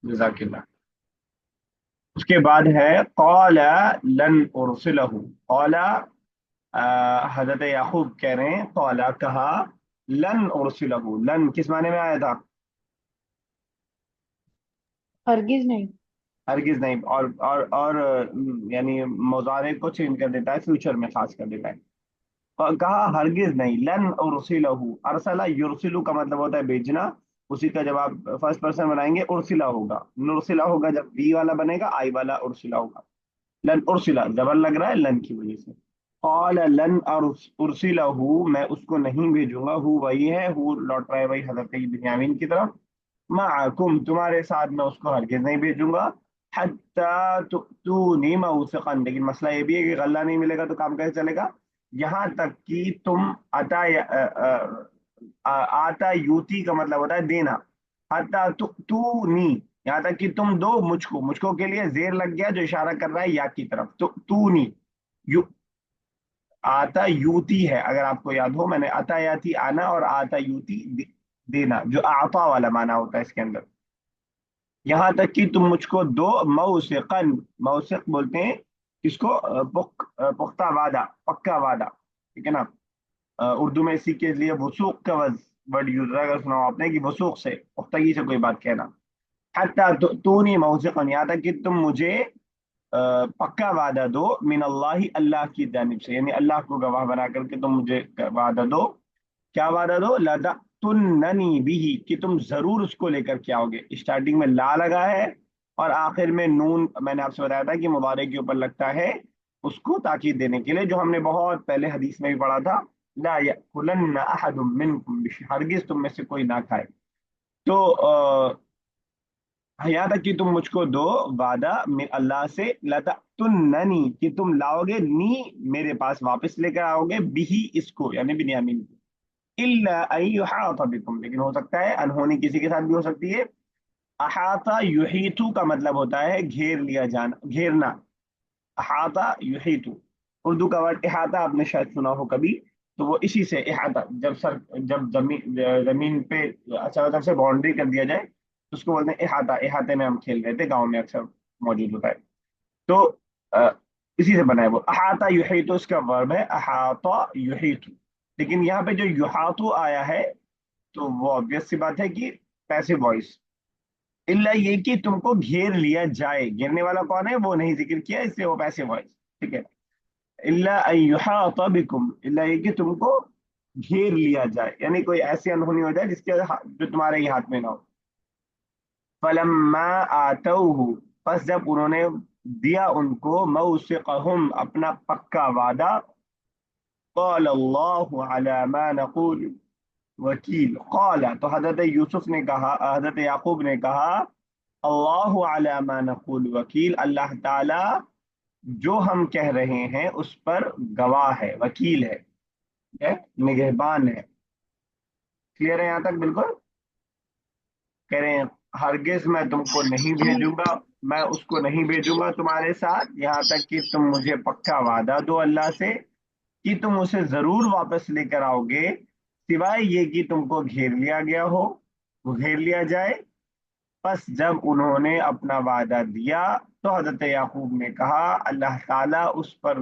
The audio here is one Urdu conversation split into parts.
جزاک اللہ۔ اس کے بعد ہے قال لن ارسلہ، قال حضرت یعقوب کہہ رہے ہیں قال کہا لن ارسلہ، لن کس معنی میں آیا تھا؟ ہرگز نہیں۔ ہرگز نہیں، اور یعنی مضارع کو چینج کر دیتا ہے، فیوچر میں خاص کر دیتا ہے۔ اور کہا ہرگز نہیں، لن ارسلہ، ارسلہ یرسلو کا مطلب ہوتا ہے بھیجنا، اسی کا جب آپ فرسٹ پرسن بنائیں گے ارسلہ ہوگا، نرسلہ ہوگا جب بی والا بنے گا، آئی والا ارسلہ ہوگا۔ لن ارسلہ زبر لگ رہا ہے لن کی وجہ سے۔ قال لن ارسلہ، میں اس کو نہیں بھیجوں گا، ہو وہی ہے، ہو لوٹ رہا ہے وہی حضرت بنیامین کی طرف، معکم تمہارے ساتھ میں اس کو ہرگز نہیں بھیجوں گا، حتی تؤتونی موثقا، لیکن مسئلہ یہ بھی ہے کہ غلہ نہیں ملے گا تو کام کیسے چلے گا؟ یہاں تک کہ تم عطا آتا یوتی کا مطلب ہوتا ہے دینا، حتی تؤتونی یہاں تک کہ تم دو مجھ کو، مجھ کو کے لیے زیر لگ گیا جو اشارہ کر رہا ہے یا کی طرف، تؤتونی، یو آتا یوتی ہے اگر آپ کو یاد ہو، میں نے عطا یاتی آنا اور آتا یوتی دینا، جو اعطا والا معنی ہوتا ہے اس کے اندر، یہاں تک کہ تم مجھ کو دو موثقن، موثق بولتے ہیں کس کو؟ پختہ وعدہ، پکا وعدہ، ٹھیک ہے نا؟ اردو میں اسی کے لیے وثوق کا ورڈ یوز ہے، اگر سنا ہو آپ نے کہ وثوق سے، پختگی سے کوئی بات کہنا، حتی تونی موثقا یہاں تک کہ تم مجھے پکا وعدہ دو، من اللہ اللہ کی جانب سے، یعنی اللہ کو گواہ بنا کر کے تم مجھے وعدہ دو، کیا وعدہ دو؟ لَتَأْتُنَّنِي بِهِ کہ تم ضرور اس کو لے کر کے آؤ گے، اسٹارٹنگ میں لا لگا ہے اور آخر میں نون، میں نے آپ سے بتایا تھا کہ مضارع کے اوپر لگتا ہے اس کو تاکید دینے کے لیے، جو ہم نے بہت پہلے حدیث میں بھی پڑھا تھا، لا يأكلن احد منكم ہرگز تم میں سے کوئی نہ کھائے، تو یہاں تک کہ تم مجھ کو دو وعدہ اللہ سے، لَتَأْتُنَّنِي کہ تم لاؤ گے نی میرے پاس، واپس لے کر آؤ گے، بھی اس کو یعنی بنیامین کو، الا ان یحاط بکم لیکن ہو سکتا ہے انہونی کسی کے ساتھ بھی ہو سکتی ہے، احاطہ یحیطو کا مطلب ہوتا ہے گھیر لیا جانا، گھیرنا، احاطہ یحیطو، اردو کا ورڈ احاطہ آپ نے شاید سنا ہو کبھی، تو وہ اسی سے احاطہ، جب سر جب زمین پہ چاروں طرف سے باؤنڈری کر دیا جائے تو اس کو بولتے ہیں احاطہ، احاطے میں ہم کھیل رہے تھے گاؤں میں اکثر موجود ہوتا ہے، تو آ، اسی سے بنا ہے وہ، احاطہ یحیطو اس کا ورب ہے احاطہ یحیطو، لیکن یہاں پہ جو یحاطو آیا ہے تو وہ obvious سی بات ہے کہ پیسو وائس، الا یہ کہ تم کو گھیر لیا جائے، گھیرنے والا کون ہے وہ نہیں ذکر کیا، اس لیے وہ پیسو وائس، ٹھیک ہے؟ الا ان یحاط بکم، الا یہ کہ تم کو گھیر لیا جائے، یعنی کوئی ایسی انہونی ہو جائے جس کے جو تمہارے ہی ہاتھ میں نہ ہو، فلما آتوہ پس جب انہوں نے دیا ان کو موثقہم اپنا پکا وعدہ، قال اللہ علی ما نقول وکیل، قال تو حضرت یوسف نے کہا، حضرت یعقوب نے کہا اللہ علی ما نقول وکیل، اللہ تعالی جو ہم کہہ رہے ہیں اس پر گواہ ہے، وکیل ہے، ٹھیک ہے؟ نگہبان ہے، کلیئر ہے یہاں تک بالکل؟ کہہ رہے ہیں ہرگز میں تم کو نہیں بھیجوں گا، میں اس کو نہیں بھیجوں گا تمہارے ساتھ یہاں تک کہ تم مجھے پکا وعدہ دو اللہ سے کہ تم اسے ضرور واپس لے کر آؤ گے، سوائے یہ کہ تم کو گھیر لیا گیا ہو، وہ گھیر لیا جائے۔ پس جب انہوں نے اپنا وعدہ دیا تو حضرت یعقوب نے کہا اللہ تعالیٰ اس پر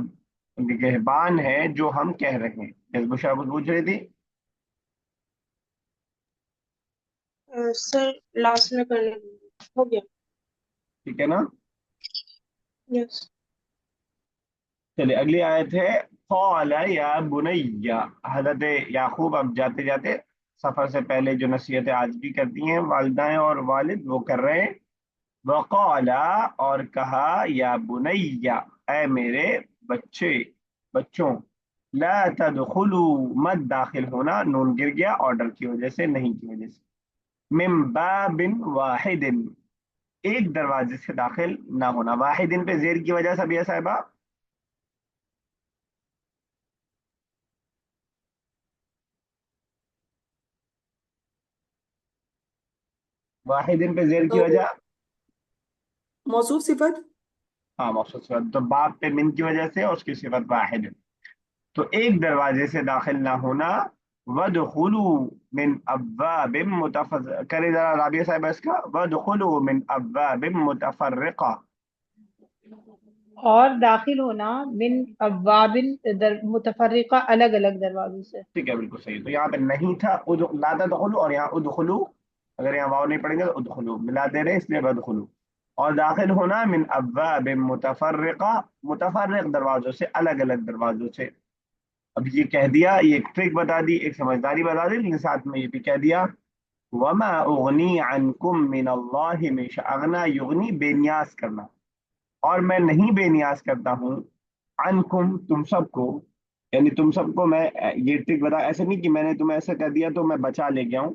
نگہبان ہے جو ہم کہہ رہے ہیں، جس بشرا کچھ پوچھ رہی تھی؟ سر لاسٹ میں کرنے ہو گیا؟ ٹھیک ہے نا؟ یس۔ چلیے اگلی آیت ہے قال یا بنی، حضرت یعقوب اب جاتے جاتے سفر سے پہلے جو نصیحتیں آج بھی کرتی ہیں والدائیں اور والد وہ کر رہے ہیں، وقال اور کہا یا بنی اے میرے بچے، بچوں، لا تدخلوا مت داخل ہونا، نون گر گیا آرڈر کی وجہ سے، نہیں کی وجہ سے، من باب واحد ایک دروازے سے داخل نہ ہونا، واحد پہ زیر کی وجہ سے بھی ہے صاحبہ، واحد پہ زیر کی تو وجہ، موصوف صفت۔ ہاں مخصوص صفت، تو باب پہ من کی وجہ سے اور اس کی صفت واحد، تو ایک دروازے سے داخل نہ ہونا، وَادْخُلُوا مِنْ أَبْوَابٍ کرے ذرا رابعہ صاحب اس کا وَادْخُلُوا مِنْ أَبْوَابٍ مُتَفَرِّقَةٍ. اور داخل ہونا من ابواب متفرقہ الگ الگ دروازوں سے. ٹھیک ہے بالکل صحیح. تو یہاں پہ نہیں تھا لا تدخلوا، اور یہاں ادخلوا. اگر یہاں واو نہیں پڑیں گے تو ادخلوا ملا دے رہے اس لیے ادخلوا. اور داخل ہونا من ابواب متفرقہ، متفرق دروازوں سے، الگ الگ دروازوں سے. اب یہ کہہ دیا، یہ ایک ٹرک بتا دی، ایک سمجھداری بتا دی، لیکن ساتھ میں یہ بھی کہہ دیا وما اغنی عنکم من اللہ من شیء. اغنا یغنی بے نیاز کرنا، اور میں نہیں بے نیاز کرتا ہوں عنکم تم سب کو، یعنی تم سب کو میں یہ ٹرک بتا. ایسے نہیں کہ میں نے تمہیں ایسا کر دیا تو میں بچا لے گیا ہوں.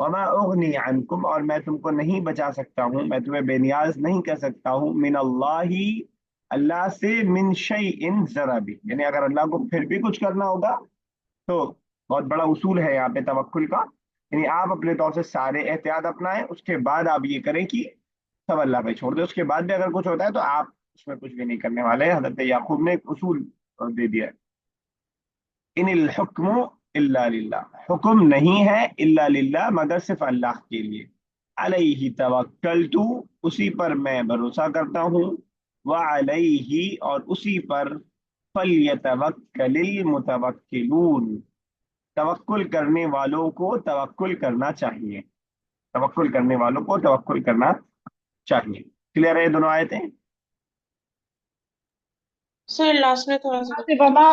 وما اغنی عنکم، اور میں تم کو نہیں بچا سکتا ہوں، میں تمہیں بے نیاز نہیں کر سکتا ہوں من اللہ، اللہ سے، من شیء ذرا بھی. یعنی اگر اللہ کو پھر بھی کچھ کرنا ہوگا تو بہت بڑا اصول ہے یہاں پہ توکل کا. یعنی آپ اپنے طور سے سارے احتیاط اپنائیں، اس کے بعد آپ یہ کریں کہ سب اللہ پہ چھوڑ دیں. اس کے بعد بھی اگر کچھ ہوتا ہے تو آپ اس میں کچھ بھی نہیں کرنے والے. حضرت یعقوب نے ایک اصول دے دیا ہے، ان الحکم الا للہ، حکم نہیں ہے الا للہ مگر صرف اللہ کے لیے. علیہ توکلت، اسی پر میں بھروسہ کرتا ہوں. وعلیہ، اور اسی پر فلیتوکل المتوکلون، توکل کرنے والوں کو توکل کرنا چاہیے. توکل کرنے والوں کو توکل کرنا چاہیے. کلیئر ہے یہ دونوں آیتیں؟ سر لاسٹ میں تھوڑا سا وما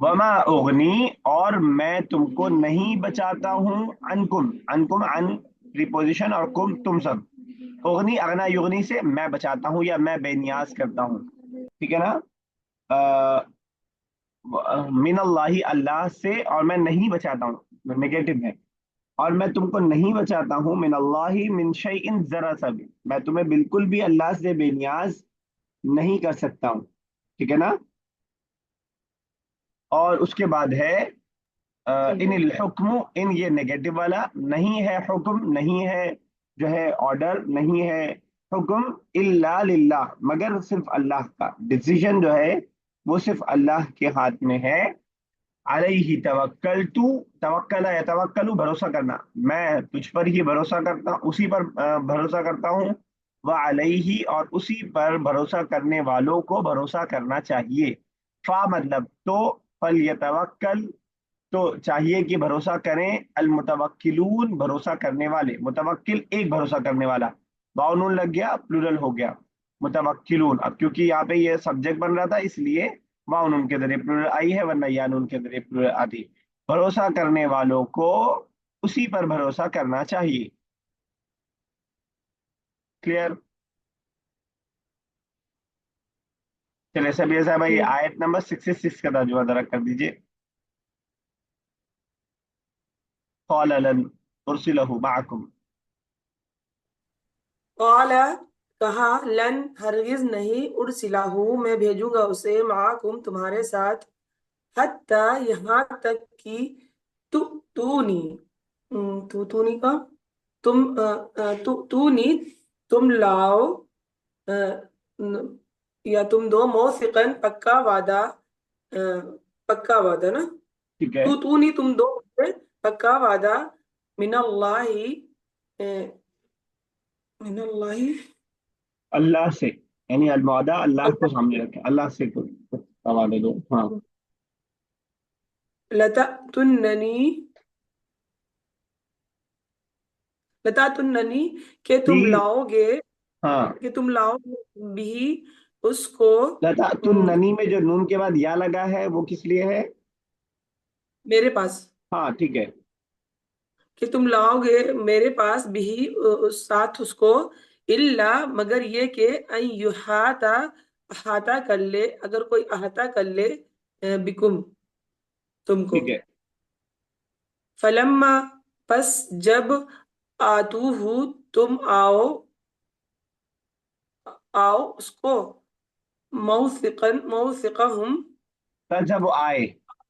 وما اغنی، اور میں تم کو نہیں بچاتا ہوں، عنکم، عنکم عن پریپوزیشن، اور کم تم سب. اغنی اغنا یغنی سے میں بچاتا ہوں یا میں بے نیاز کرتا ہوں. ٹھیک ہے نا؟ من اللہ، اللہ سے، اور میں نہیں بچاتا ہوں نگیٹو ہے. اور میں تم کو نہیں بچاتا ہوں من اللہ من شیء ذرا سا بھی، میں تمہیں بالکل بھی اللہ سے بے نیاز نہیں کر سکتا ہوں. ٹھیک ہے نا؟ اور اس کے بعد ہے ان الحکم، ان یہ نیگیٹو والا نہیں ہے، حکم نہیں ہے جو ہے آرڈر نہیں ہے، حکم الا للہ مگر صرف اللہ کا. ڈیسیژن جو ہے وہ صرف اللہ کے ہاتھ میں ہے. علیہ توکلت، توکل ہے توکل بھروسہ کرنا، میں تجھ پر ہی بھروسہ کرتا ہوں، اسی پر بھروسہ کرتا ہوں. وعلیہ، اور اسی پر بھروسہ کرنے والوں کو بھروسہ کرنا چاہیے. فا مطلب تو، فلیتوکل تو چاہیے کہ بھروسہ کریں، المتوکلون بھروسہ کرنے والے. متوکل ایک بھروسہ کرنے والا، واو نون لگ گیا پلورل ہو گیا متوکلون. اب کیونکہ یہاں پہ یہ سبجیکٹ بن رہا تھا اس لیے واو نون کے ذریعے پلورل آئی ہے، ورنہ یا نون کے ذریعے پلورل آتی. بھروسہ کرنے والوں کو اسی پر بھروسہ کرنا چاہیے. کلیئر؟ چلے سبھی صاحب بھائی آیت نمبر 66 کا ترجمہ ذرا کر دیجئے. قال لن ارسلہ معکم. قال کہا، لن ہرگز نہیں، ارسلہ میں بھیجوں گا اسے، معکم تمہارے ساتھ، حتی یہاں تک کہ تونی تونی کا تونی تم لاؤ، یا تم دو، موثقن پکا وعدہ، پکا وعدہ نا، ٹھیک ہے، تونی تم دو پکا وعدہ، من اللہ، من اللہ، اللہ سے، یعنی المعدہ اللہ کو سامنے رکھے، اللہ سے کوئی حوالے دو. ہاں لتأتننی، لتأتننی کہ تم بھی، لاؤ گے، ہاں کہ تم لاؤ گے بھی اس کو، لتأتننی میں جو نون کے بعد یا لگا ہے وہ کس لیے ہے؟ میرے پاس، ہاں ٹھیک ہے. کہ تم لاؤ گے میرے پاس بھی اس ساتھ اس کو، اللہ مگر یہ کہ ان یحاطا احاطہ کر لے، اگر کوئی احاطہ کر لے بکم تم کو. ٹھیک ہے، فلما پس جب آتوہ تم آؤ اس کو، موثقہم جب وہ آئے،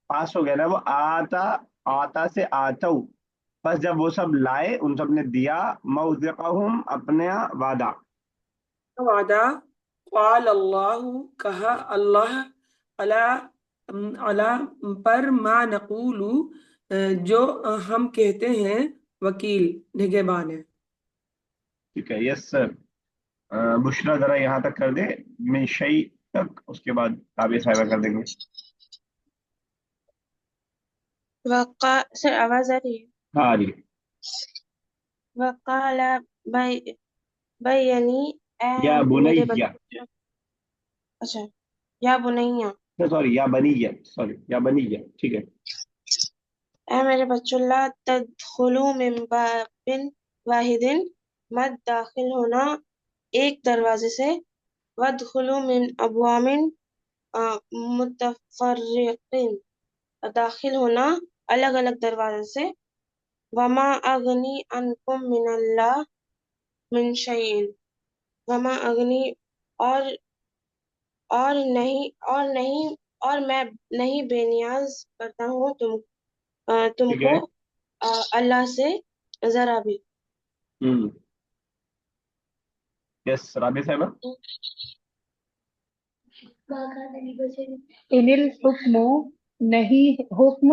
پاس ہو گیا نا وہ آتا، آتا سے آتو. بس جب وہ سب لائے، ان سب نے دیا، موثقہم اپنا وعدہ. وعدہ، قال اللہ کہا اللہ، علی پر ما نقول جو ہم کہتے ہیں وکیل نگہبان ہے. ٹھیک ہے. یس سر. بشرا ذرا یہاں تک کر دے من شیء تک, اس کے بعد رابعہ صاحبہ کر دیں گے. سر آواز آ رہی ہے. ہاں جی. وقال بینی اے یا میرے بنیہ, بچوں. اچھا یا بنیا سوری یا بنیہ, سوری یا بنیہ, ٹھیک ہے. اے میرے بچوں لا تدخلوا من باب واحد مت داخل ہونا ایک دروازے سے وادخلوا من ابواب متفرقین داخل ہونا الگ الگ دروازے سے وما اغنی عنکم من اللہ من شیء وما اغنی اور میں نہیں بے نیاز کرتا ہوں تم ٹھیک کو ہے. اللہ سے ذرا بھی. یس رابعہ صاحبہ. ان الحکم نہیں حکم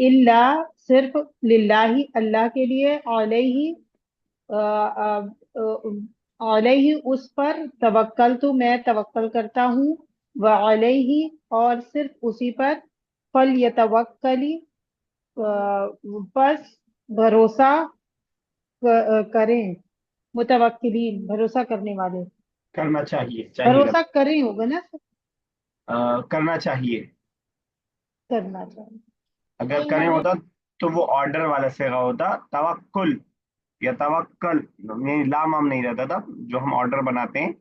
الا صرف للہ اللہ کے لیے علیہ اس پر توکلت میں توکل کرتا ہوں وعلیہ اور صرف اسی پر فلیتوکلی بس بھروسہ کریں متوکلین بھروسہ کرنے والے. کرنا چاہیے, بھروسہ کریں ہوگا نا سر, کرنا چاہیے. کرنا چاہیے. اگر کریں ہوتا تو وہ آرڈر والا صیغہ ہوتا توکل یا توکل, یعنی لام ہم نہیں رہتا تھا جو ہم آرڈر بناتے ہیں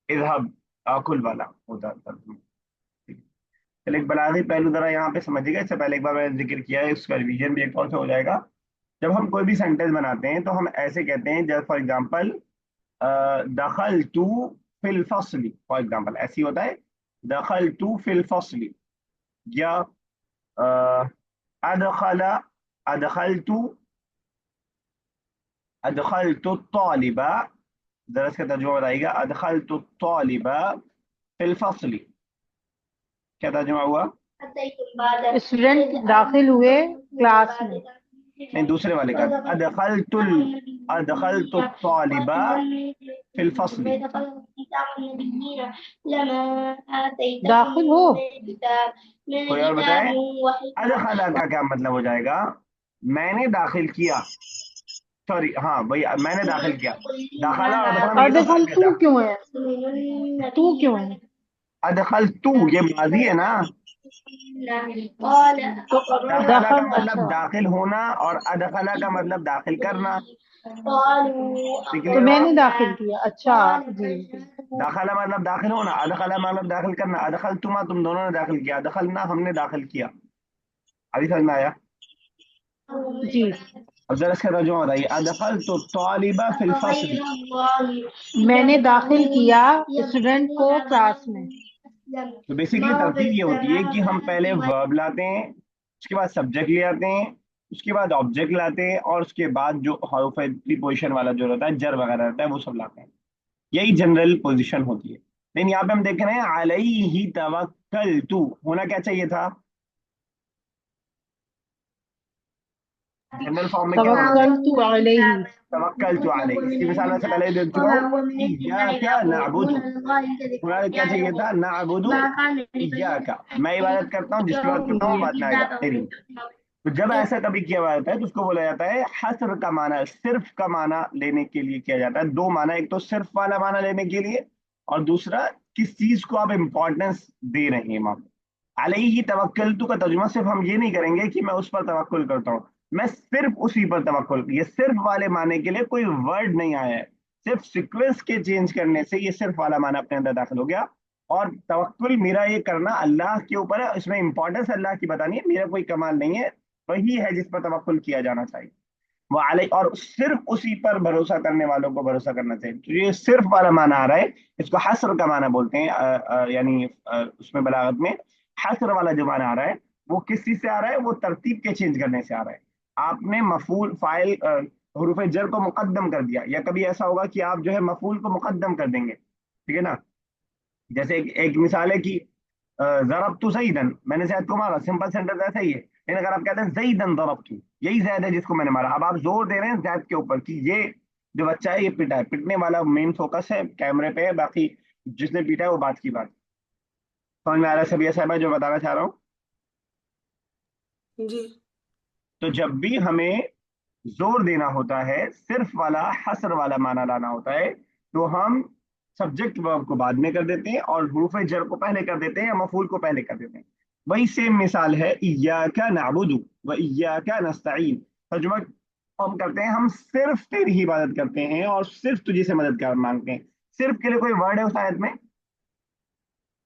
اذهب آکل والا ہوتا تھا. چلیے ایک بلاغی پہلو ذرا یہاں پہ سمجھیے گا. اس سے پہلے ایک بار میں نے ذکر کیا ہے, اس کا ریویژن بھی ایک طور سے ہو جائے گا. جب ہم کوئی بھی سینٹینس بناتے ہیں تو ہم ایسے کہتے ہیں, جیسے فار ایگزامپل دخلت فی الفصل, فار ایگزامپل ایسی ہوتا ہے دخلت فی الفصل, یا ادخل ادخلت ادخلت الطالب, ذرا اس کا ترجمہ بتائیے گا. ادخلت الطالب فی الفصل, کیا ترجمہ ہوا؟ اسٹوڈنٹ داخل ہوئے کلاس میں. نہیں, دوسرے والے کا ادخلت الطالب فی الفصل. داخل ہو. کوئی اور بتائے ادخل کا کیا مطلب ہو جائے گا؟ میں نے داخل کیا, سوری ہاں بھائی میں نے داخل کیا. داخلہ اور دخلہ میں یہ تو ادخل فرق تو ہے. کیوں ہے, تو کیوں ہے؟ ادخلت یہ ماضی ہے نا. تو دخلہ کا مطلب اچھا, داخل ہونا اور ادخلہ کا مطلب داخل کرنا. تو کلیئر میں ہوا؟ نے داخل کیا. اچھا جی. داخلہ مطلب داخل ہونا, ادخلہ مطلب داخل کرنا. ادخلتما تم دونوں نے داخل کیا, دخلنا ہم نے داخل کیا. ابھی سمجھ میں آیا؟ جی اب ذرا اس کا ترجمہ بتائیے. ادخلت الطالب فی الفصل. میں نے داخل کیا اسٹوڈنٹ کو کلاس میں. تو بیسیکلی ترتیب یہ ہوتی ہے کہ ہم پہلے ورب لاتے ہیں, اس کے بعد سبجیکٹ لے آتے ہیں, اس کے بعد آبجیکٹ لاتے ہیں, اور اس کے بعد جو حروف پریپوزیشن والا جو رہتا ہے جر وغیرہ رہتا ہے وہ سب لاتے ہیں. یہی جنرل پوزیشن ہوتی ہے. لیکن یہاں پہ ہم دیکھ رہے ہیں علیہ توکلت, ہونا کیا چاہیے تھا؟ جنرل فارم میں کیا ہونا چاہیے؟ توکلت علیہ. توکلت علیہ. اس کی مثال میں سے پہلے دیکھ چکا ہوں, ایاک نعبد, ہونا کیا چاہیے تھا؟ نعبد ایاک, میں عبادت کرتا ہوں جس کی بات کرتا ہوں بعد میں آئے گا تیری. تو جب ایسا کبھی کیا جاتا ہے تو اس کو بولا جاتا ہے حصر کا معنی, صرف کا معنی لینے کے لیے کیا جاتا ہے. دو معنی, ایک تو صرف والا معنی لینے کے لیے, اور دوسرا کس چیز کو آپ امپورٹنس دے رہے ہیں. وہاں علیہ توکلت کا ترجمہ صرف ہم یہ نہیں کریں گے کہ میں اس پر توکل کرتا ہوں, میں صرف اسی پر توکل. یہ صرف والے معنی کے لیے کوئی ورڈ نہیں آیا ہے, صرف سیکوینس کے چینج کرنے سے یہ صرف والا معنی اپنے اندر داخل ہو گیا. اور توکل میرا یہ کرنا اللہ کے اوپر ہے, اس میں امپورٹنس اللہ کی بتانی ہے, میرا کوئی کمال نہیں ہے, وہی ہے جس پر توکل کیا جانا چاہیے. وہ علیہ, اور صرف اسی پر بھروسہ کرنے والوں کو بھروسہ کرنا چاہیے. تو یہ صرف والا معنی آ رہا ہے, اس کو حصر کا معنی بولتے ہیں. یعنی اس میں بلاغت میں حصر والا جو معنی آ رہا ہے وہ کس چیز سے آ رہا ہے؟ وہ ترتیب کے چینج کرنے سے آ رہا ہے. آپ نے مفعول فاعل حروف جر کو مقدم کر دیا, یا کبھی ایسا ہوگا کہ آپ جو ہے مفعول کو مقدم کر دیں گے, ٹھیک ہے نا. جیسے ایک مثال ہے کہ ضربت زیدن, میں نے زید کو مارا, سمپل سینٹینس ایسا ہی ہے. لیکن اگر آپ کہتے ہیں زیدن ضربتو، یہی زید ہے جس کو میں نے مارا، اب آپ زور دے رہے ہیں زید کے اوپر کہ یہ جو بچہ ہے یہ پٹا ہے، پٹنے والا مین فوکس ہے کیمرے پہ ہے، باقی جس نے پیٹا ہے وہ بات کی بات۔ سمجھ میں آ رہا ہے سبیہ صاحبہ جو بتانا چاہ رہا ہوں؟ جی تو جب بھی ہمیں زور دینا ہوتا ہے، صرف والا حصر والا معنی لانا ہوتا ہے، تو ہم سبجیکٹ ورب کو بعد میں کر دیتے ہیں اور حروف جر کو پہلے کر دیتے ہیں یا مفعول کو پہلے کر دیتے ہیں۔ وہی سیم مثال ہے ایاک نعبد و ایاک نستعین، ترجمہ ہم کرتے ہیں ہم صرف تیری ہی عبادت کرتے ہیں اور صرف تجھی سے مدد مانگتے ہیں۔ صرف کے لیے کوئی ورڈ ہے اس آیت میں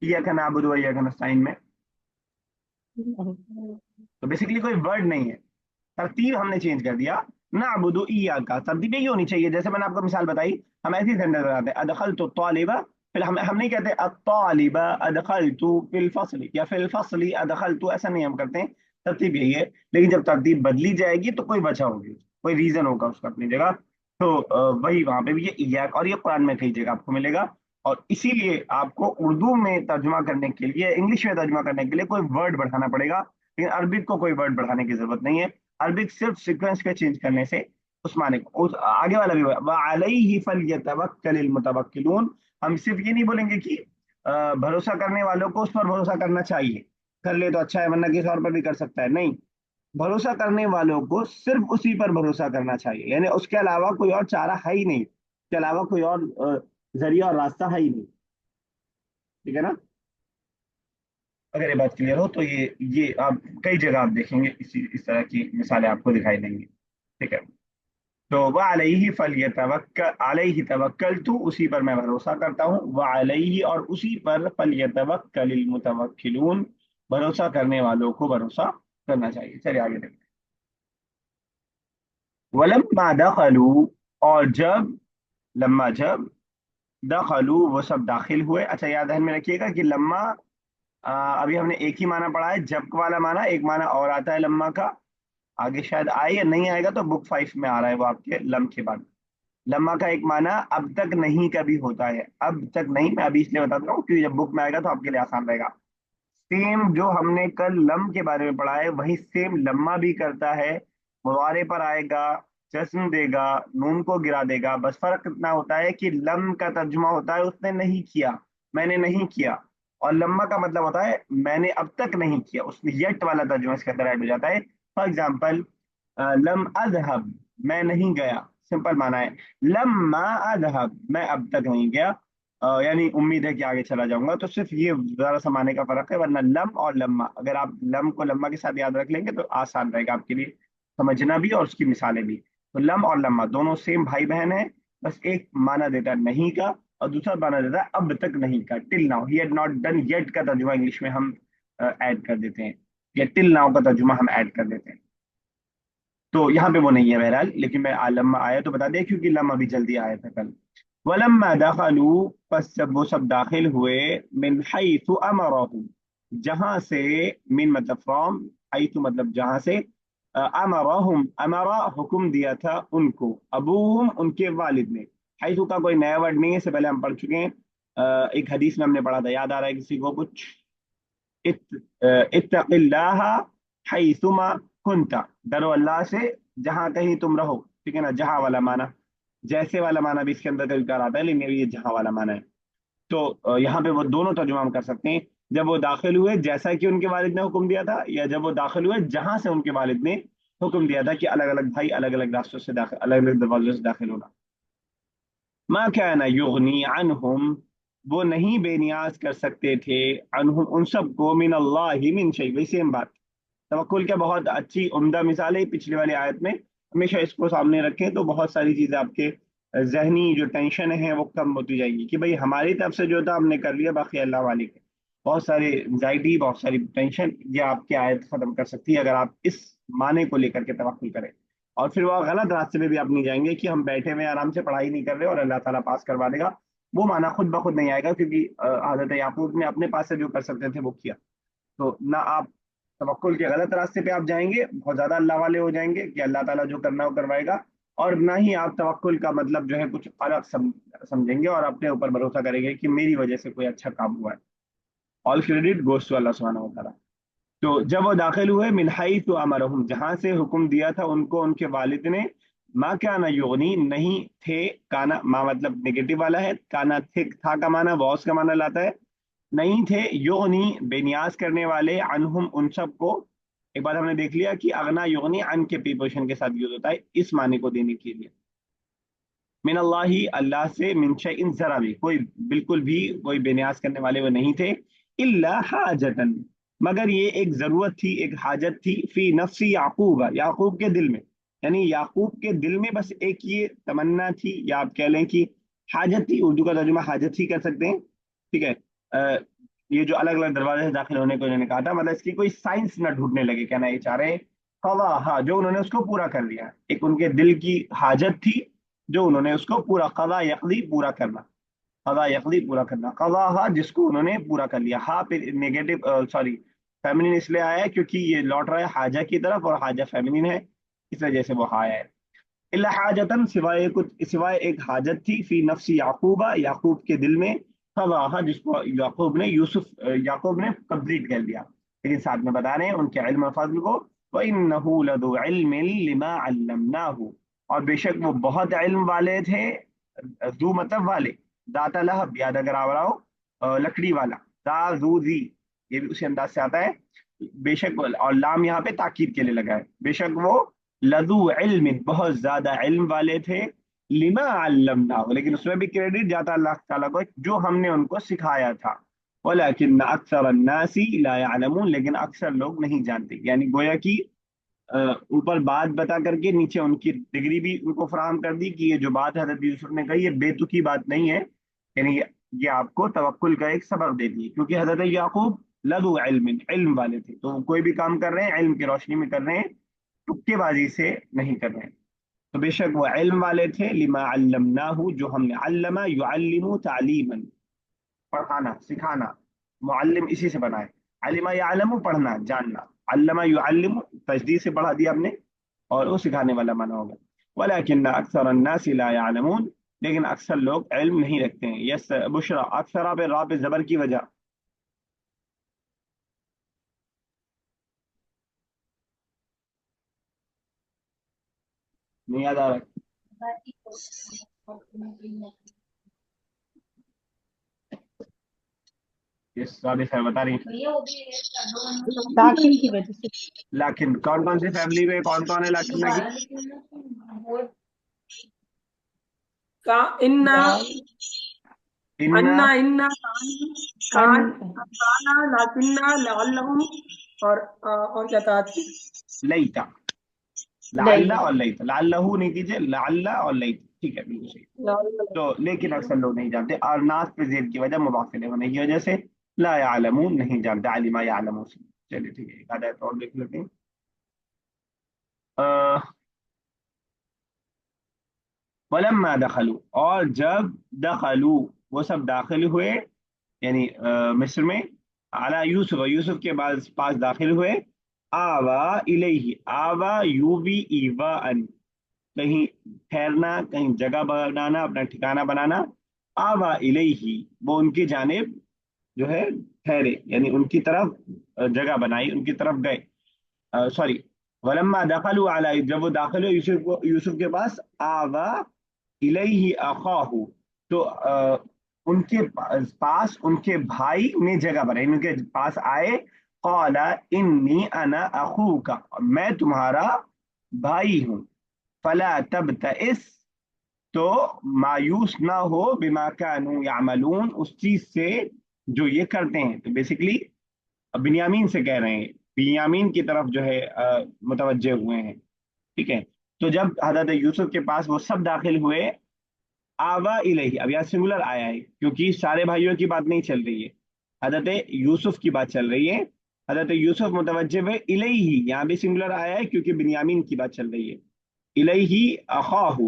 ایاک نعبد و ایاک نستعین میں؟ تو بیسیکلی کوئی ورڈ نہیں ہے، ترتیب ہم نے چینج کر دیا۔ نعبد ایاک، ترتیب یہی ہونی چاہیے جیسے میں نے آپ کو مثال بتائی، ہم ایسی سینٹنس بناتے ہیں ادخلت الطالب، پھر ہم نہیں کہتے الطالب ادخلت فی الفصل یا فی الفصل ادخلت، ایسا نہیں ہم کرتے ہیں، ترتیب یہی ہے۔ لیکن جب ترتیب بدلی جائے گی تو کوئی وجہ ہوگی، کوئی ریزن ہوگا اس کا اپنی جگہ، تو وہی وہاں پہ بھی یہ ایاک، اور یہ قرآن میں کئی جگہ آپ کو ملے گا۔ اور اسی لیے آپ کو اردو میں ترجمہ کرنے کے لیے، انگلش میں ترجمہ کرنے کے لیے کوئی ورڈ بڑھانا پڑے گا، لیکن عربک کو کوئی ورڈ بڑھانے کی ضرورت نہیں ہے۔ عربک صرف سیکوینس کے چینج کرنے سے اس معنی کو آگے والا بھی وَعَلَيْهِ فَلْيَتَوَكَّلِ الْمُتَوَكِّلُونَ، ہم صرف یہ نہیں بولیں گے کہ بھروسہ کرنے والوں کو اس پر بھروسہ کرنا چاہیے، کر لے تو اچھا ہے ورنہ کسی اور پر بھی کر سکتا ہے، نہیں، بھروسہ کرنے والوں کو صرف اسی پر بھروسہ کرنا چاہیے، یعنی اس کے علاوہ کوئی اور چارہ ہے ہی نہیں، اس کے علاوہ کوئی اور ذریعہ اور راستہ ہے ہی نہیں، ٹھیک ہے نا؟ اگر یہ بات کلیئر ہو تو یہ آپ کئی جگہ آپ دیکھیں گے اس طرح کی مثالیں آپ کو دکھائی دیں گی، ٹھیک ہے؟ تو وَعَلَيْهِ فَلْيَتَوَكَّلْ، علیہ توکلت، اسی پر میں بھروسہ کرتا ہوں، وَعَلَيْهِ، اور اسی پر فَلْيَتَوَكَّلِ الْمُتَوَكِّلُونَ، بھروسہ کرنے والوں کو بھروسہ کرنا چاہیے۔ چلیے آگے دیکھتے ہیں۔ وَلَمَّا دَخَلُوا، اور جب، لما جب، دخلوا وہ سب داخل ہوئے۔ اچھا یاد ذہن میں رکھیے گا کہ لما ابھی ہم نے ایک ہی معنی پڑھا ہے، جب والا معنی، ایک معنی اور آتا ہے لما کا، آگے شاید آئے یا نہیں آئے گا، تو بک 5 میں آ رہا ہے وہ آپ کے لم کے بعد۔ لما کا ایک معنی اب تک نہیں کا بھی ہوتا ہے، اب تک نہیں، میں ابھی اس لیے بتاتا ہوں کیونکہ جب بک میں آئے گا تو آپ کے لیے آسان رہے گا۔ سیم جو ہم نے کل لم کے بارے میں پڑھا ہے وہی سیم لما بھی کرتا ہے، مضارع پر آئے گا، جسم دے گا، نون کو گرا دے گا، بس فرق اتنا ہوتا ہے کہ لم کا ترجمہ ہوتا ہے اس نے نہیں کیا، میں نے نہیں کیا، اور لما کا مطلب ہوتا ہے میں نے اب تک نہیں کیا، اس میں یٹ والا ترجمہ اس کے اندر ایڈ ہو جاتا ہے۔ فار ایگزامپل لم اذهب، میں نہیں گیا، سمپل معنی ہے لما اذهب، میں اب تک نہیں گیا، یعنی امید ہے کہ آگے چلا جاؤں گا، تو صرف یہ ذرا سا معنی کا فرق ہے، ورنہ لم اور لما اگر آپ لم کو لما کے ساتھ یاد رکھ لیں گے تو آسان رہے گا آپ کے لیے سمجھنا بھی اور اس کی مثالیں بھی۔ تو لم اور لما دونوں سیم بھائی بہن ہیں، بس ایک معنی دیتا ہے نہیں کا اور دوسرا معنی دیتا ہے اب تک نہیں کا، till now, he had not done yet کا ترجمہ انگلش میں ہم ایڈ کر دیتے ہیں، یا ٹل ناؤ کا ترجمہ ہم ایڈ کر دیتے ہیں، تو یہاں پہ وہ نہیں ہے بہرحال، لیکن میں لما آیا تو بتا دیں کیونکہ لما بھی جلدی آیا تھا کل۔ وَلَمَّا دَخَلُوا، پس جب وہ سب داخل ہوئے، مِنْ حَيْثُ أَمَرَهُمْ، جہاں سے، من مطلب فرام، حیث مطلب جہاں سے، امرہم، امرا حکم دیا تھا ان کو، ابوہم ان کے والد نے، حیث کا کوئی نیا ورڈ نہیں ہے، اس سے پہلے ہم پڑھ چکے ہیں، ایک حدیث میں ہم نے پڑھا تھا، یاد آ رہا ہے کسی کو کچھ؟ اتق اللہ حیثما کنت، ڈرو اللہ سے جہاں کہیں تم رہو، ٹھیک ہے نا؟ جہاں والا معنی، جیسے والا معنی بھی اس کے اندر کبھی کبھار آتا ہے، لیکن یہ جہاں والا معنی ہے، تو یہاں پہ وہ دونوں ترجمہ ہم کر سکتے ہیں، جب وہ داخل ہوئے جیسا کہ ان کے والد نے حکم دیا تھا، یا جب وہ داخل ہوئے جہاں سے ان کے والد نے حکم دیا تھا کہ الگ الگ بھائی الگ الگ راستوں سے داخل، الگ الگ دروازوں سے داخل ہونا۔ ما كان یغنی عنہم، وہ نہیں بے نیاز کر سکتے تھے، عنہم ان سب کو، من اللہ من شیء، وہی سیم بات، توکل کیا بہت اچھی عمدہ مثال ہے پچھلی والی آیت میں، ہمیشہ اس کو سامنے رکھیں تو بہت ساری چیزیں آپ کے ذہنی جو ٹینشن ہیں وہ کم ہوتی جائیں گی، کہ بھئی ہماری طرف سے جو تھا ہم نے کر لیا، باقی اللہ والی کے بہت ساری انزائٹی، بہت ساری ٹینشن، یہ آپ کی آیت ختم کر سکتی ہے اگر آپ اس معنی کو لے کر کے توکل کریں، اور پھر وہ غلط راستے میں بھی آپ نہیں جائیں گے کہ ہم بیٹھے ہوئے آرام سے پڑھائی نہیں کر رہے اور اللہ تعالیٰ پاس کروا دے گا، وہ معنی خود بخود نہیں آئے گا، کیونکہ حضرت یعقوب نے اپنے پاس سے جو کر سکتے تھے وہ کیا، تو نہ آپ توکل کے غلط راستے پہ آپ جائیں گے، بہت زیادہ اللہ والے ہو جائیں گے کہ اللہ تعالیٰ جو کرنا ہے وہ کروائے گا، اور نہ ہی آپ توکل کا مطلب جو ہے کچھ الگ سمجھیں گے اور اپنے اوپر بھروسہ کریں گے کہ میری وجہ سے کوئی اچھا کام ہوا ہے۔ آل کریڈٹ گوز ٹو اللہ سبحانہ و تعالیٰ۔ تو جب وہ داخل ہوئے من حیث امرہم، جہاں سے حکم دیا تھا ان کو ان کے والد نے، ما کانا یغنی، نہیں تھے، کانا ما مطلب نگیٹو والا ہے، کانا تھے تھا کا معنی واس کا معنی لاتا ہے، نہیں تھے یغنی بے نیاز کرنے والے، عنہم ان سب کو. ایک بات ہم نے دیکھ لیا کہ اغنا یغنی عن کے پریپوزیشن کے ساتھ یوز ہوتا ہے اس معنی کو دینے کے لیے. من اللہ، اللہ سے، من شیء ذرا بھی، کوئی بالکل بھی کوئی بے نیاز کرنے والے وہ نہیں تھے، الا حاجتن، مگر یہ ایک ضرورت تھی، ایک حاجت تھی، فی نفسی یعقوب، یعقوب کے دل میں، یعنی یعقوب کے دل میں بس ایک یہ تمنا تھی، یا آپ کہہ لیں کہ حاجت تھی، اردو کا ترجمہ حاجت ہی کر سکتے ہیں. ٹھیک ہے. یہ جو الگ الگ دروازے سے داخل ہونے کو انہوں نے کہا تھا، مطلب اس کی کوئی سائنس نہ ڈھونڈنے لگے، کہنا یہ چاہ رہے قضا، جو انہوں نے اس کو پورا کر لیا، ایک ان کے دل کی حاجت تھی جو انہوں نے اس کو پورا، قضا یقضی پورا کرنا، قضا یقضی پورا کرنا، قضا جس کو انہوں نے پورا کر لیا. ہاں پھر نیگیٹو سوری فیمنین اس لیے آیا ہے کیونکہ یہ لوٹ رہا ہے حاجہ کی طرف، اور حاجہ فیمنین ہے، اس وجہ سے وہ ہاں آیا ہے. اللہ حاجتن، سوائے کچھ، سوائے ایک حاجت تھی، فی نفس یعقوبہ، یعقوب کے دل میں، قضاها جس کو یعقوب نے یعقوب نے کمپلیٹ کر دیا. لیکن ساتھ میں بتا رہے ہیں ان کے علم اور فضل کو، وَإِنَّهُ لَذُو عِلْمٍ لِمَا عَلَّمْنَاهُ، اور بے شک وہ بہت علم والے تھے، ذو مطلب والے، ذات لہب یاد اگر آ رہا ہو لکڑی والا، ذا ذو ذی، یہ بھی اسی انداز سے آتا ہے. بے شک، اور لام یہاں پہ تاکید کے لیے لگا ہے، بے شک وہ لذو علم بہت زیادہ علم والے تھے، لما علمنا، لیکن اس میں بھی کریڈٹ جاتا اللہ تعالیٰ کو جو ہم نے ان کو سکھایا تھا. ولیکن اکثر الناس لا يعلمون، لیکن اکثر لوگ نہیں جانتے، یعنی گویا کہ اوپر بات بتا کر کے نیچے ان کی ڈگری بھی ان کو فراہم کر دی کہ یہ جو بات حضرت یوسف نے کہی یہ بے تکی بات نہیں ہے، یعنی یہ آپ کو توکل کا ایک سبق دے دی، کیونکہ حضرت یعقوب لذو علم، علم والے تھے، تو وہ کوئی بھی کام کر رہے ہیں علم کی روشنی میں کر رہے ہیں، تکے بازی سے نہیں کر رہے ہیں. تو بے شک وہ علم والے تھے، لما علمناہ جو ہم نے، علم یعلم تعلیما، پڑھانا سکھانا، معلم اسی سے بنا ہے، علم یعلم پڑھنا جاننا، علم یعلم تجدید سے پڑھا دیا ہم نے، اور وہ سکھانے والا مانا ہوگا. ولکن اکثر الناس لا يعلمون، لیکن اکثر لوگ علم نہیں رکھتے ہیں. یس بشرا، اکثر پہ را پہ زبر کی وجہ، نہیں یاد آ رہا. یس صادق ہے بتا رہی ہیں. داخل کی وجہ سے. لیکن کون کون سی فیملی میں کون کون ہے لاکن میں کی؟ کا انا انا انا کان کانا لاکنہ لعلہم، اور کیا کہا تھی؟ لیتا، لعل اور لیتا، لعلہ نہیں کیجیے، لعل اور لیتا، ٹھیک ہے بالکل صحیح. تو لیکن اکثر لوگ نہیں جانتے، اور ناس پہ زید کی وجہ مبافلے ہونے کی وجہ سے لا يعلمون نہیں جانتے، علم یعلمون سے. چلیے ٹھیک ہے، ایک آدھا اور دیکھ لیتے ہیں. ولما دخلوا، اور جب دخلوا وہ سب داخل ہوئے، یعنی مصر میں، علی یوسف، یوسف کے پاس داخل ہوئے، آوا الیہ، آوا یو بی ایوا ان، کہیں ٹھہرنا، کہیں جگہ بنانا، اپنا ٹھکانہ بنانا، آوا الیہ وہ ان کی جانب جو ہے ٹھہرے، یعنی ان کی طرف جگہ بنائی، ان کی طرف گئے. سوری، ولما دخلوا علی، جب وہ داخل ہوئے یوسف کے پاس، آوا الیہ اخاہ، تو ان کے پاس ان کے بھائی نے جگہ بنائی، ان کے پاس آئے، قال انی انا اخوک، میں تمہارا بھائی ہوں، فلا تبتئس، تو مایوس نہ ہو، بما کانوا یعملون، اس چیز سے جو یہ کرتے ہیں. تو بیسیکلی بنیامین سے کہہ رہے ہیں، بنیامین کی طرف جو ہے متوجہ ہوئے ہیں. ٹھیک ہے. تو جب حضرت یوسف کے پاس وہ سب داخل ہوئے، آوا الیہ، اب یہاں سنگولر آیا ہے کیونکہ سارے بھائیوں کی بات نہیں چل رہی ہے، حضرت یوسف کی بات چل رہی ہے. حضرت یوسف متوجہ ہوئے، الیہ یہاں بھی سنگولر آیا ہے کیونکہ بنیامین کی بات چل رہی ہے. الیہ اخاہ،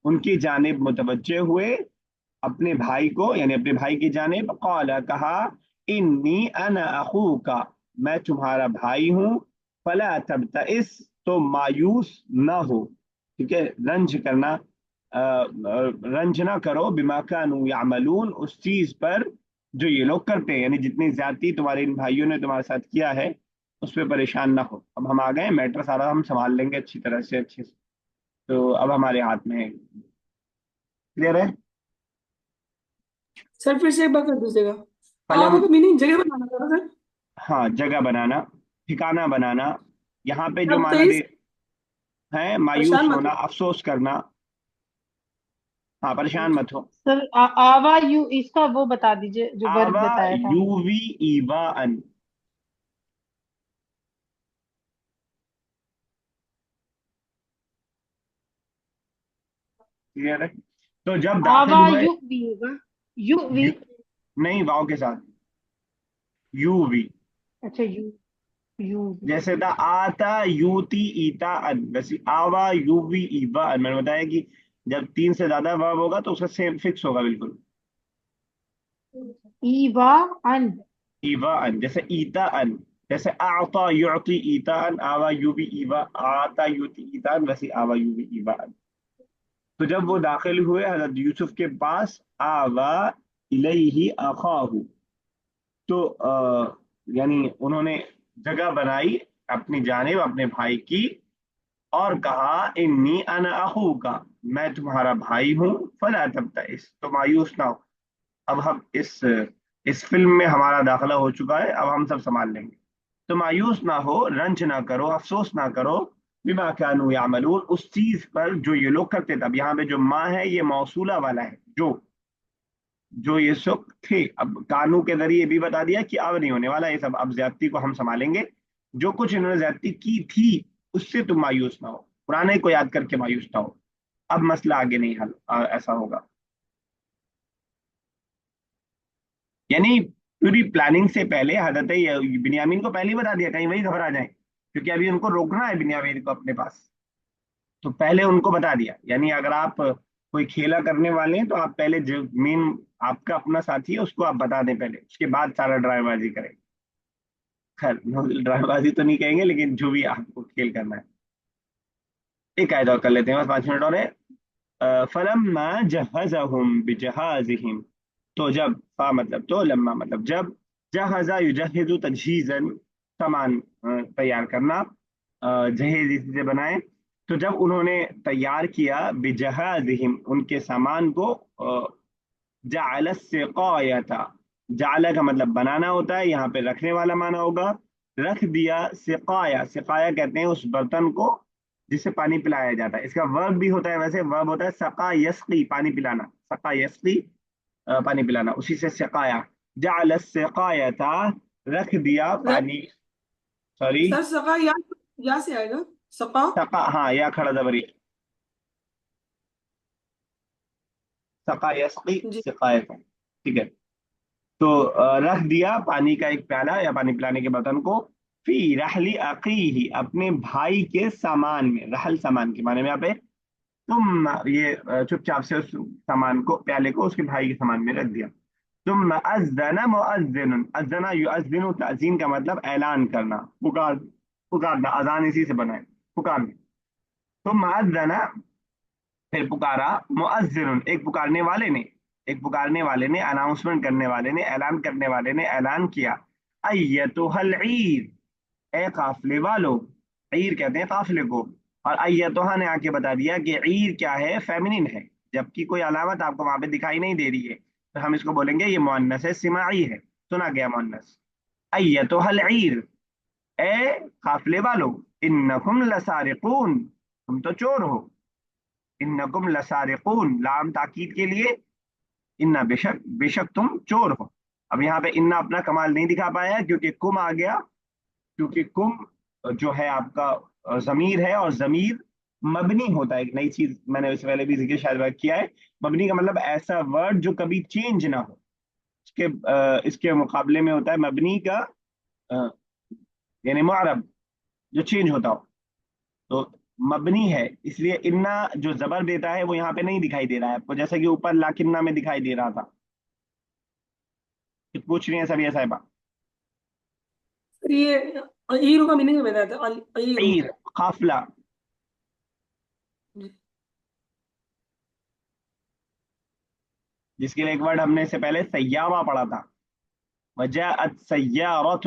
ان کی جانب متوجہ ہوئے، اپنے بھائی کو، یعنی اپنے بھائی کی جانب، قال کہا، انی انا اخوک، میں تمہارا بھائی ہوں، فلا تبتئس، تو مایوس نہ ہو. ٹھیک ہے، رنج نہ کرو، بما کانوا یعملون، اس چیز پر جو یہ لوگ کرتے ہیں، یعنی جتنی زیادتی تمہارے ان بھائیوں نے تمہارے ساتھ کیا ہے، اس پہ پریشان نہ ہو. اب ہم آ گئے, میٹر سارا ہم سنبھال لیں گے اچھی طرح سے, اچھے سے. تو اب ہمارے ہاتھ میں ہے. کلیئر ہے؟ سر پھر سے ایک بار کر دیجیے گا. فلم, آوا کا میننگ جگہ بتانا تھا نا سر. ہاں جگہ بنانا, ٹھکانہ بنانا. یہاں پہ جو اب معنی دے 23 ہے پریشان مایوس مت ہونا, ہو. افسوس کرنا. ہاں پریشان مت ہو. سر آوا یو اس کا وہ بتا دیجئے جو ورب آوا بتایا تھا. یووی ایبا ان. کلیئر ہے؟ تو جب آوا داخل ہوئے, یو بھی ہوگا. یو وی. نہیں واؤ کے ساتھ, یو وی. اچھا یو. یو وی. جیسے تھا آتا یوتی ایتا ان, ویسے آوا یووی ایبا ان. میں نے بتایا کہ جب 3 سے زیادہ ورب ہوگا تو اس کا سیم فکس ہوگا بالکل. ایوا ان. ایوا ان, جیسے ایتا ان, جیسے اعطا یعطی ایتا ان, آوا یووی ایوا, آتا یوتی ایتا ان, ویسے آوا یووی ایوا ان. تو جب وہ داخل ہوئے حضرت یوسف کے پاس, آوا الیہ اخاہ, تو یعنی انہوں نے جگہ بنائی اپنی جانب اپنے بھائی کی, اور کہا انی انا اخوک, میں تمہارا بھائی ہوں, فلا تبتئس, تو مایوس نہ ہو. اب ہم اس فلم میں ہمارا داخلہ ہو چکا ہے, اب ہم سب سنبھال لیں گے. تو مایوس نہ ہو, رنج نہ کرو, افسوس نہ کرو, بما كانوا يعملون, اس چیز پر جو یہ لوگ کرتے تھے. اب یہاں پہ جو ماں ہے یہ موصولہ والا ہے, جو یہ سب تھے. اب کانو کے ذریعے بھی بتا دیا کہ اب نہیں ہونے والا یہ سب, اب زیادتی کو ہم سنبھالیں گے. جو کچھ انہوں نے زیادتی کی تھی اس سے تم مایوس نہ ہو, پرانے کو یاد کر کے مایوس نہ ہو. اب مسئلہ آگے نہیں حل ایسا ہوگا. یعنی پوری پلاننگ سے پہلے حضرت بنیامین کو پہلے ہی بتا دیا, کہیں وہی گھبرا جائیں, کیونکہ ابھی ان کو روکنا ہے بنیامین کو اپنے پاس. تو پہلے ان کو بتا دیا. یعنی اگر آپ کوئی کھیلا کرنے والے ہیں تو آپ پہلے جو مین آپ کا اپنا ساتھی ہے اس کو آپ بتا دیں پہلے, اس کے بعد سارا ڈرائیو بازی کریں. خیر ڈرائیو بازی تو نہیں کہیں گے, لیکن جو بھی آپ کو کھیل کرنا ہے. ایک آیت اور کر لیتے ہیں, بس 5 منٹ اور ہے. فلما جہزہم بجہازہم, تو جب, فا مطلب تو, لما مطلب جب, جہزا یجہز تجہیزا, سامان تیار کرنا, جہیز اسی سے بنائے. تو جب انہوں نے تیار کیا, بجہازہم ان کے سامان کو, جعل السقایۃ, جعل کا مطلب بنانا ہوتا ہے, یہاں پہ رکھنے والا معنی ہوگا. رکھ دیا, سقایا, سقایا کہتے ہیں اس برتن کو جس سے پانی پلایا جاتا ہے. اس کا ورب بھی ہوتا ہے, ویسے ورب ہوتا ہے سقا یسقی, پانی پلانا, سقا یسقی پانی پلانا, اسی سے سقایا. جعل السقایۃ, رکھ دیا پانی, سوری سر سقا یا سے آئے گا. سقا. سقا, ہاں یا کھڑا زبری, سقا یسقی جی. سقایت, ٹھیک ہے. تو رکھ دیا پانی کا ایک پیالہ یا پانی پلانے کے برتن کو, فی رحل اخیہ, اپنے بھائی کے سامان میں. رحل سامان کے معنی میں یہاں پہ, تم یہ چپ چاپ سے اس سامان کو, پیالے کو اس کے بھائی کے سامان میں رکھ دیا. ثم اذن مؤذن, اذن یؤذن, تاذین کا مطلب اعلان کرنا, پکارنا, اذان اسی سے بنا ہے, پکارنا. ثم اذن, پھر پکارا, مؤذن ایک پکارنے والے نے, ایک پکارنے والے نے, اناؤنسمنٹ کرنے والے نے, اعلان کرنے والے نے اعلان کیا, ایتها العیر, اے قافلے والو. عیر کہتے ہیں قافلے کو, اور ایتها نے آ کے بتا دیا کہ عیر کیا ہے, فیمنن ہے, جبکہ کوئی علامت آپ کو وہاں پہ دکھائی نہیں دے رہی ہے, تو ہم اس کو بولیں گے یہ مؤنث ہے, سماعی ہے, سنا گیا مؤنث. ایتها العیر, اے قافلے والو, انکم لسارقون, تم تو چور ہو. انکم لسارقون, لام تاکید کے لیے, ان بے شک تم چور ہو. اب یہاں پہ ان اپنا کمال نہیں دکھا پایا ہے کیونکہ کم آ گیا, کیونکہ کم جو ہے آپ کا ضمیر ہے, اور ضمیر مبنی ہوتا ہے. ایک نئی چیز میں نے اس سے پہلے بھی ذکر شاید کیا ہے, مبنی کا مطلب ایسا ورڈ جو کبھی چینج نہ ہو. اس کے مقابلے میں ہوتا ہے مبنی کا یعنی معرب, جو چینج ہوتا ہو. تو مبنی ہے, اس لیے انا جو زبر دیتا ہے وہ یہاں پہ نہیں دکھائی دے رہا ہے آپ کو, جیسا کہ اوپر لاکنہ میں دکھائی دے رہا تھا. کچھ پوچھ رہی ہیں سبھی صاحبہ؟ سر یہ ایرو کا میننگ بتا تھا. ایرو. عیر, قافلہ. جی. جس کے لیے ایک ورڈ ہم نے اس سے پہلے سیارہ پڑھا تھا, وجاءت سیارۃ,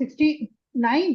69,